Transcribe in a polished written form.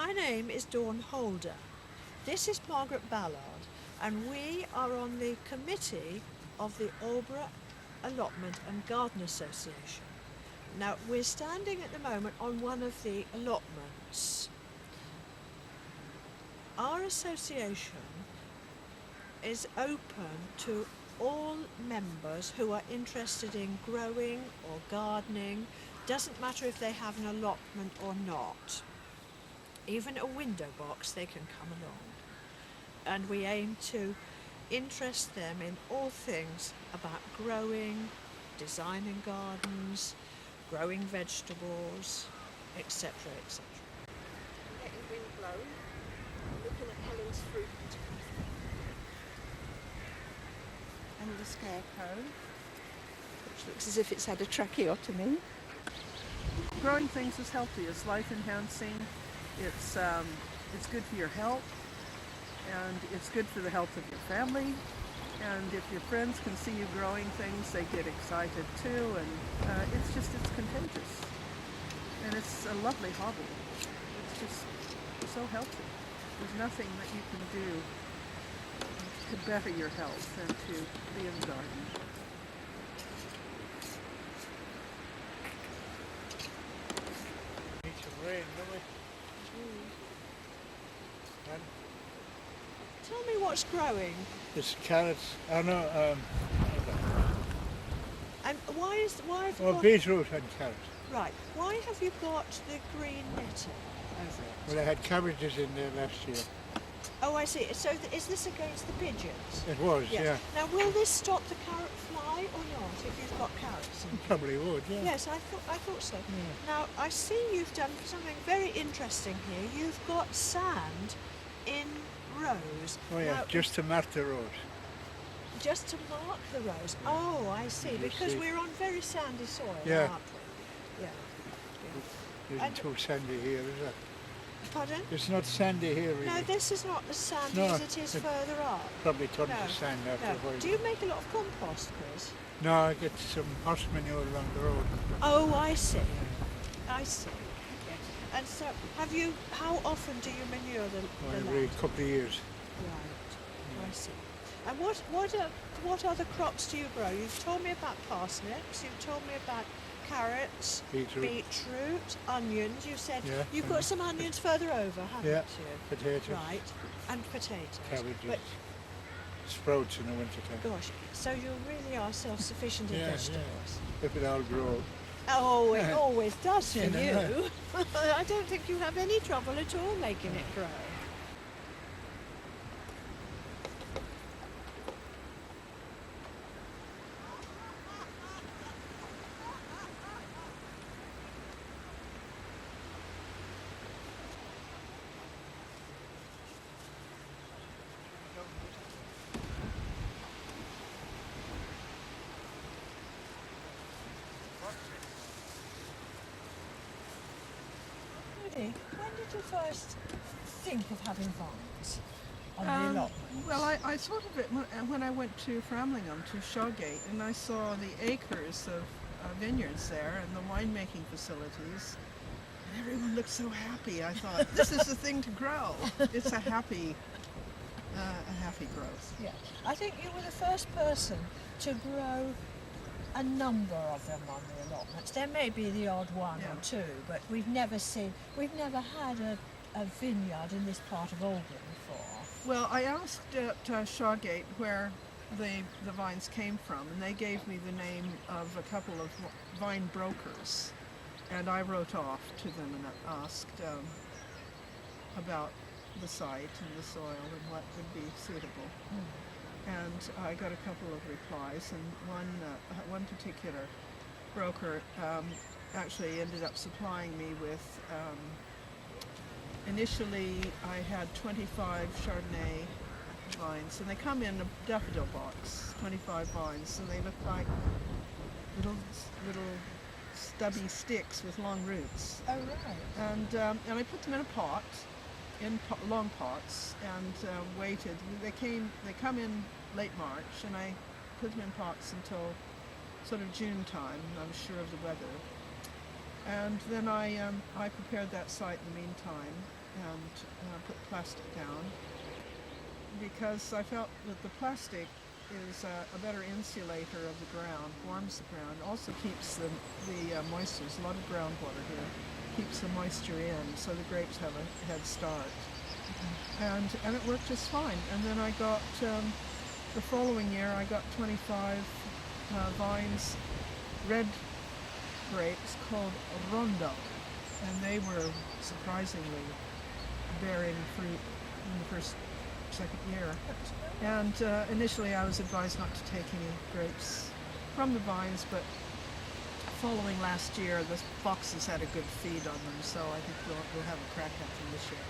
My name is Dawn Holder. This is Margaret Ballard, and we are on the committee of the Aldeburgh Allotment and Garden Association. Now, we're standing at the moment on one of the allotments. Our association is open to all members who are interested in growing or gardening. Doesn't matter if they have an allotment or not. Even a window box, they can come along. And we aim to interest them in all things about growing, designing gardens, growing vegetables, etc., etc. Letting wind blow, looking at Helen's fruit. And the scarecrow, which looks as if it's had a tracheotomy. Growing things is healthy. It's life enhancing. It's good for your health, and it's good for the health of your family. And if your friends can see you growing things, they get excited too. And it's contagious, and it's a lovely hobby. It's just so healthy. There's nothing that you can do to better your health than to be in the garden. Need some rain, don't we? And Tell me what's growing, there's carrots. Oh no, and why have you got, beetroot and carrots. right? Why have you got the green netting over it? Well, I had cabbages in there last year. Oh, I see. So is this against the pigeons? It was, yeah. Now, will this stop the carrot fly or not? If you've got carrots in? Probably would, yeah. Yes, I thought so. Now, I see you've done something very interesting here. You've got sand in rows. Oh yeah, Now, just to mark the road. just to mark the rows. Oh, I see. You Because see. we're on very sandy soil, Yeah. aren't we? Yeah. It And- isn't too sandy here, is it? Pardon? It's not sandy here, really. No, this is not as sandy No, as it is it- further up. Probably tons No, of sand after a No. while. Do you make a lot of compost, Chris? No, I get some horse manure along the road. Oh, I see. I see. Yes. And so, how often do you manure the Every land? couple of years. Right. I see. And what other crops do you grow? You've told me about parsnips. You've told me about carrots, beetroot, onions. You said Yeah, you've got some onions further over, haven't Yeah, you? potatoes, Right. And potatoes. cabbages, But sprouts in the winter time. gosh, so you really are self-sufficient in Yeah, yeah. vegetables. If it all grows. Oh, it always does for Yeah, you. I don't think you have any trouble at all making it grow. Judy, when did you first think of having vines on the allotment? Well, I thought of it when I went to Framlingham, to Shawgate, and I saw the acres of vineyards there and the winemaking facilities. And everyone looked so happy. I thought, this is the thing to grow. It's a happy growth. Yeah, I think you were the first person to grow a number of them on the allotments. There may be the odd one Yeah. or two, but we've never had a vineyard in this part of Aldeburgh before. Well, I asked at Shawgate where the vines came from, and they gave me the name of a couple of vine brokers, and I wrote off to them and asked about the site and the soil and what would be suitable. And I got a couple of replies, and one particular broker actually ended up supplying me with, initially I had 25 Chardonnay vines, and they come in a daffodil box, 25 vines, and they look like little stubby sticks with long roots. Oh, right. And I put them in a pot, long pots, and waited. They come in late March, and I put them in pots until sort of June time. I was sure of the weather, and then I prepared that site in the meantime, and put plastic down because I felt that the plastic is a better insulator of the ground, warms the ground, also keeps the moisture. There's a lot of groundwater here, keeps the moisture in, so the grapes have a head start. And it worked just fine. And then I got, the following year, I got 25 vines, red grapes called Rondo, and they were surprisingly bearing fruit in the second year. And initially I was advised not to take any grapes from the vines, but following last year, the foxes had a good feed on them, so I think we'll have a crack at them this year.